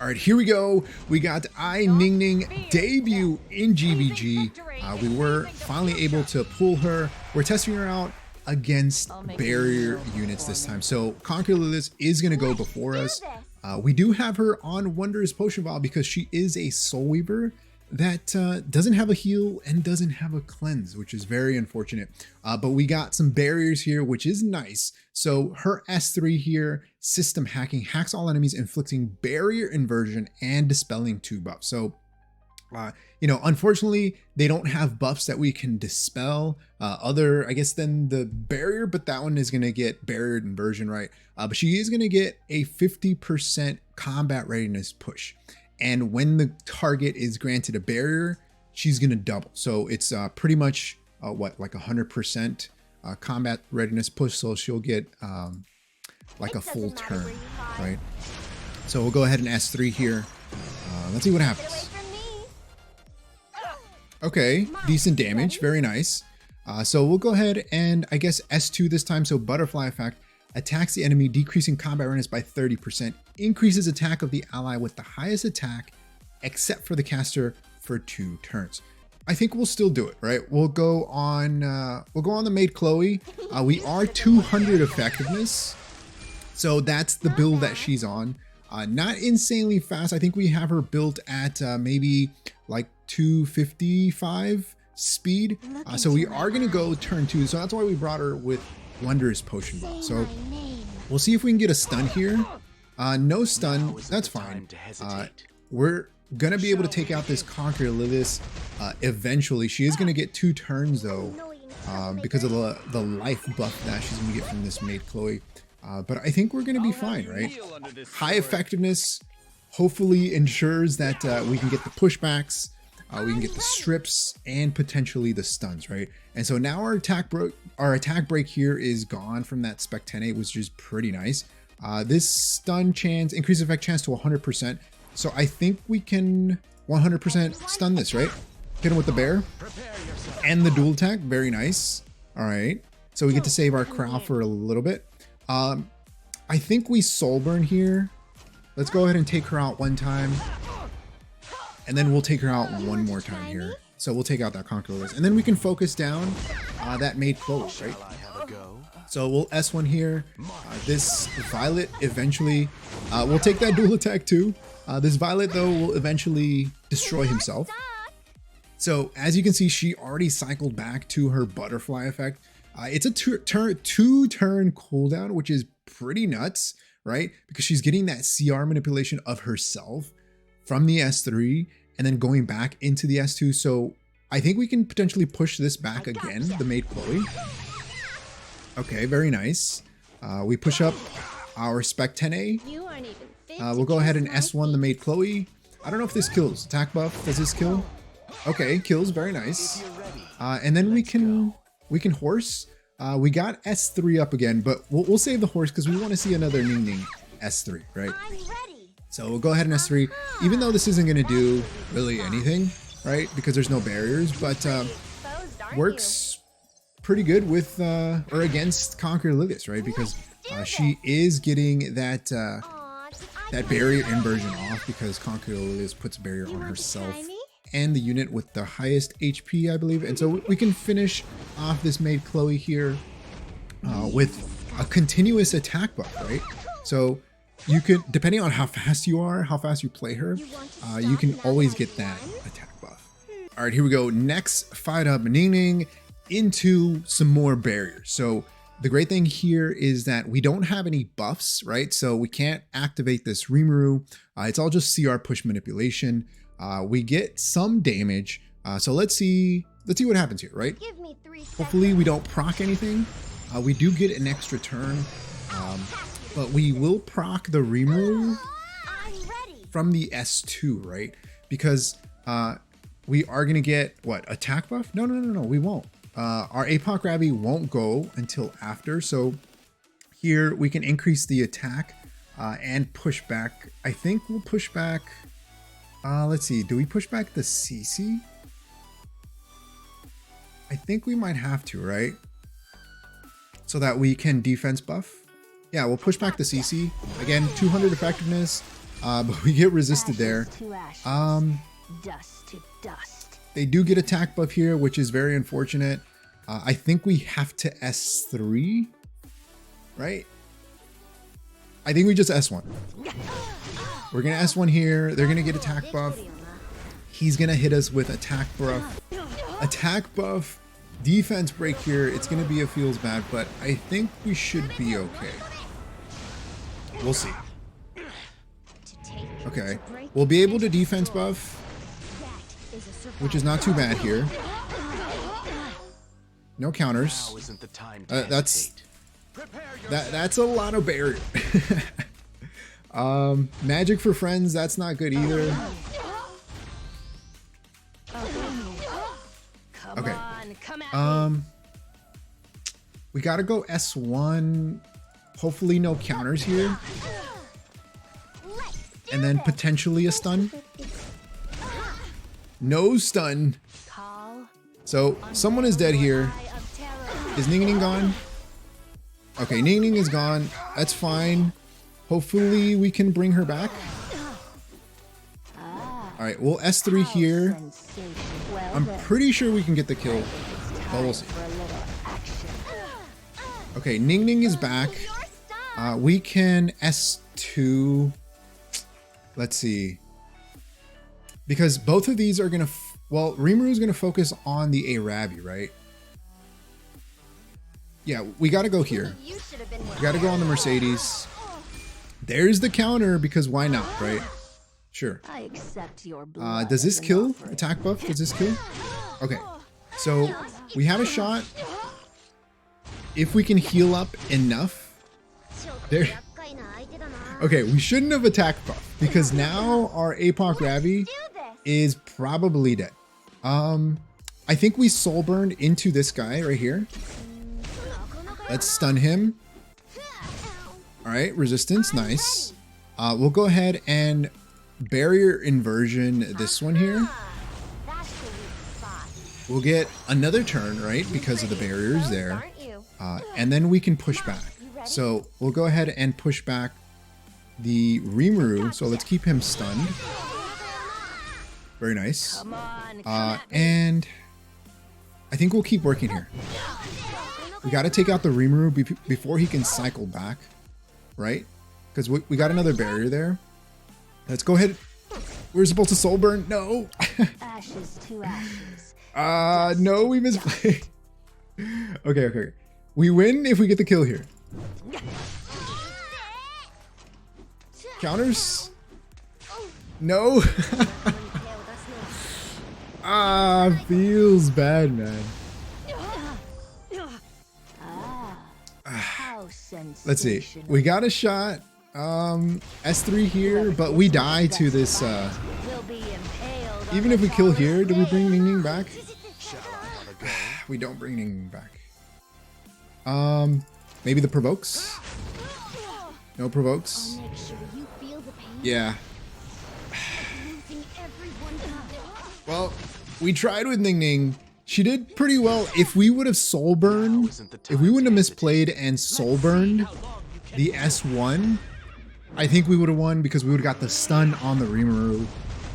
All right, here we go. We got ae-Ningning debut in GBG. We were finally able to pull her. We're testing her out against barrier units this time. So Conquer Lilias is going to go before us. We do have her on Wondrous Potion Vial because she is a Soul Weaver that doesn't have a heal and doesn't have a cleanse, which is very unfortunate. But we got some barriers here, which is nice. So her S3 here, system hacking, hacks all enemies, inflicting barrier inversion and dispelling 2 buffs. So, unfortunately, they don't have buffs that we can dispel other, I guess, than the barrier, but that one is going to get barrier inversion, right? But she is going to get a 50% combat readiness push. And when the target is granted a barrier, she's going to double. So it's pretty much like 100% combat readiness push. So she'll get like a full turn, right? So we'll go ahead and S3 here. Let's see what happens. Okay, decent damage. Very nice. So we'll go ahead and I guess S2 this time. So butterfly effect. Attacks the enemy, decreasing combat readiness by 30%. Increases attack of the ally with the highest attack, except for the caster, for 2 turns. I think we'll still do it, right? We'll go on the Maid Chloe. We are 200 effectiveness, so that's the build that she's on. Not insanely fast. I think we have her built at maybe like 255 speed. So we are gonna go turn 2. So that's why we brought her with Wondrous Potion Vial. So we'll see if we can get a stun here. No stun, that's fine. We're gonna be able to take out this Conquer Lilias eventually. She is gonna get 2 turns though, because of the life buff that she's gonna get from this Maid Chloe. But I think we're gonna be fine, right? High effectiveness hopefully ensures that we can get the pushbacks, we can get the strips, and potentially the stuns, right? And so now our attack break here is gone from that Spectenate, which is pretty nice. This stun chance, increase effect chance to 100%. So I think we can 100% stun this, right? Hit him with the bear and the dual attack. Very nice. All right. So we get to save our Crow for a little bit. I think we soul burn here. Let's go ahead and take her out one time. And then we'll take her out one more time here. So we'll take out that Conquer Lilias. And then we can focus down that Maid Chloe, right? So we'll S1 here. This Violet eventually, we'll take that dual attack too. This Violet though will eventually destroy himself. So as you can see, she already cycled back to her butterfly effect. It's a 2-turn cooldown, which is pretty nuts, right? Because she's getting that CR manipulation of herself from the S3 and then going back into the S2. So I think we can potentially push this back again, the Maid Chloe. Okay, very nice. We push up our Spectenate. We'll go ahead and S1 the Maid Chloe. I don't know if this kills. Attack buff, does this kill? Okay, kills, very nice. And then we can horse. We got S3 up again, but we'll save the horse because we want to see another Ningning S3, right? So we'll go ahead and S3, even though this isn't going to do really anything, right? Because there's no barriers, but works pretty good with or against Conquer Lilias, right? Because she is getting that that barrier inversion off because Conquer Lilias puts barrier on herself and the unit with the highest HP, I believe. And so we can finish off this Maid Chloe here with a continuous attack buff, right? So you could, depending on how fast you are, how fast you play her, you can always get that attack buff. All right, here we go. Next, fight up Ningning into some more barriers. So the great thing here is that we don't have any buffs, right? So we can't activate this Rimuru. It's all just CR push manipulation. We get some damage. So let's see what happens here, right? Hopefully we don't proc anything. We do get an extra turn. But we will proc the Rimuru from the S2, right? Because we are going to get, what, attack buff? No, we won't. Our APOC Ravi won't go until after. So here we can increase the attack and push back. I think we'll push back. Let's see. Do we push back the CC? I think we might have to, right? So that we can defense buff. Yeah, we'll push back the CC. Again, 200 effectiveness. but we get resisted there. Dust to dust. They do get attack buff here, which is very unfortunate. I think we have to S3, right? I think we just S1. We're gonna S1 here. They're gonna get attack buff. He's gonna hit us with attack buff, defense break here. It's gonna be a feels bad, but I think we should be okay. We'll see. Okay, we'll be able to defense buff, which is not too bad here. No counters. That's a lot of barrier. Magic for friends, that's not good either. Okay. We gotta go S1. Hopefully no counters here. And then potentially a stun. No stun. So someone is dead here. Is Ningning gone? Okay, Ningning is gone. That's fine. Hopefully we can bring her back. All right, we'll S3 here. I'm pretty sure we can get the kill, but we'll see. Okay, Ningning is back. We can S2. Let's see. Because both of these are going to... Well, Rimuru is going to focus on the Arabi, right? Yeah, we got to go here. We got to go on the Mercedes. There's the counter because why not, right? Sure. I accept your blood. Does this kill? Attack buff? Does this kill? Okay. So we have a shot. If we can heal up enough. There. Okay, we shouldn't have attack buff because now our APOC Ravi is probably dead. I think we soul burned into this guy right here. Let's stun him. All right, resistance, nice. We'll go ahead and barrier inversion this one here. We'll get another turn, right, because of the barriers there. And then we can push back. So we'll go ahead and push back the Rimuru. So let's keep him stunned. Very nice. And I think we'll keep working here. We got to take out the Rimuru before he can cycle back, right? Because we got another barrier there. Let's go ahead. We're supposed to soul burn. No. Ashes to ashes. No, we misplayed. Okay. We win if we get the kill here. Counters? No. Feels bad, man. Let's see. We got a shot. S3 here, but we die to this. Even if we kill here, do we bring Ningning back? We don't bring Ningning back. Maybe the provokes? No provokes? Yeah. Well, we tried with Ningning. She did pretty well. If we would have soul burned, if we wouldn't have misplayed and soul burned the S1, I think we would have won because we would have got the stun on the Rimuru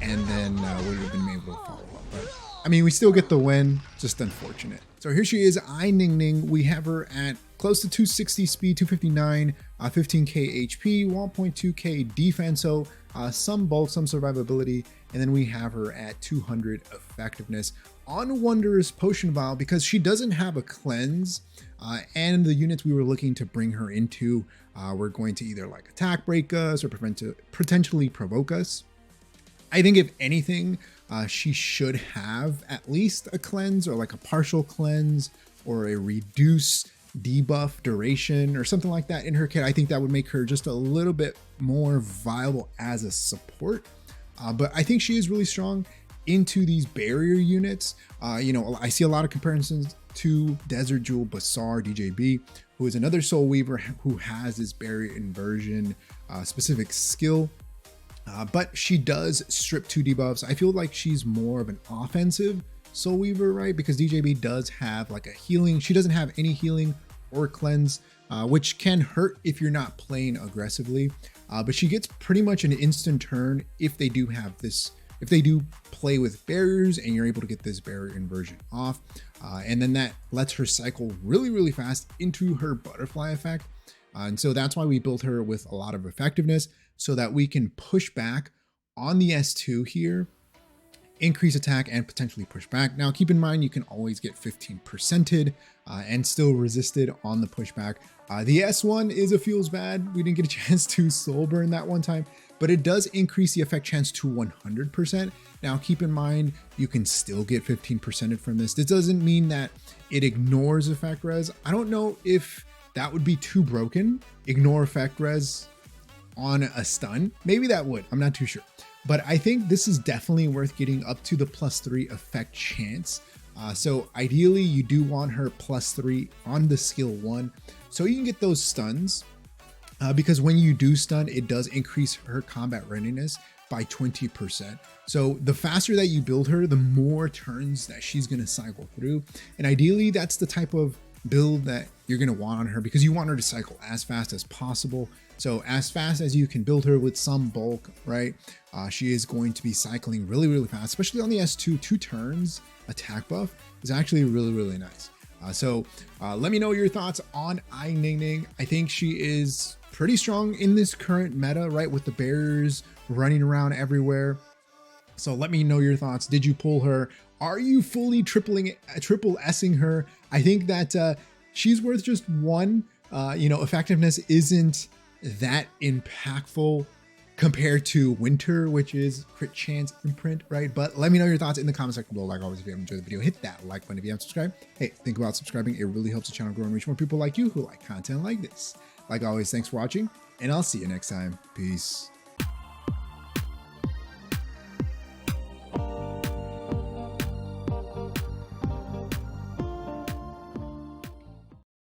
and then would have been able to follow up. But I mean, we still get the win, just unfortunate. So here she is, ae-Ningning. We have her at close to 260 speed, 259, 15k HP, 1.2k defense, so some bulk, some survivability, and then we have her at 200 effectiveness on Wondrous Potion Vial because she doesn't have a cleanse, and the units we were looking to bring her into were going to either like attack break us or potentially provoke us. I think if anything, she should have at least a cleanse or like a partial cleanse or a reduce debuff duration or something like that in her kit. I think that would make her just a little bit more viable as a support. But I think she is really strong into these barrier units. You know, I see a lot of comparisons to Desert Jewel Basar DJB, who is another Soul Weaver who has this barrier inversion specific skill. But she does strip 2 debuffs. I feel like she's more of an offensive Soul Weaver, right? Because DJB does have like a healing. She doesn't have any healing or Cleanse, which can hurt if you're not playing aggressively. But she gets pretty much an instant turn if they do have this, if they do play with barriers and you're able to get this barrier inversion off. And then that lets her cycle really, really fast into her butterfly effect. And so that's why we built her with a lot of effectiveness so that we can push back on the S2 here, increase attack and potentially push back. Now keep in mind, you can always get 15%ed and still resisted on the pushback. The S1 is a feels bad. We didn't get a chance to soul burn that one time, but it does increase the effect chance to 100%. Now keep in mind, you can still get 15%ed from this. This doesn't mean that it ignores effect res. I don't know if that would be too broken. Ignore effect res on a stun. Maybe that would, I'm not too sure. But I think this is definitely worth getting up to the +3 effect chance. So ideally you do want her +3 on the skill 1. So you can get those stuns because when you do stun, it does increase her combat readiness by 20%. So the faster that you build her, the more turns that she's gonna cycle through. And ideally that's the type of build that you're gonna want on her because you want her to cycle as fast as possible. So as fast as you can build her with some bulk, right? She is going to be cycling really, really fast, especially on the S2. 2 turns attack buff is actually really, really nice. So let me know your thoughts on ae-Ningning. I think she is pretty strong in this current meta, right? With the barriers running around everywhere. So let me know your thoughts. Did you pull her? Are you fully triple S-ing her? I think that she's worth just 1. Effectiveness isn't that impactful compared to Winter, which is crit chance imprint, right? But let me know your thoughts in the comment section below. Like always, if you haven't enjoyed the video, hit that like button. If you haven't subscribed, hey, think about subscribing. It really helps the channel grow and reach more people like you who like content like this. Like always, thanks for watching, and I'll see you next time. Peace.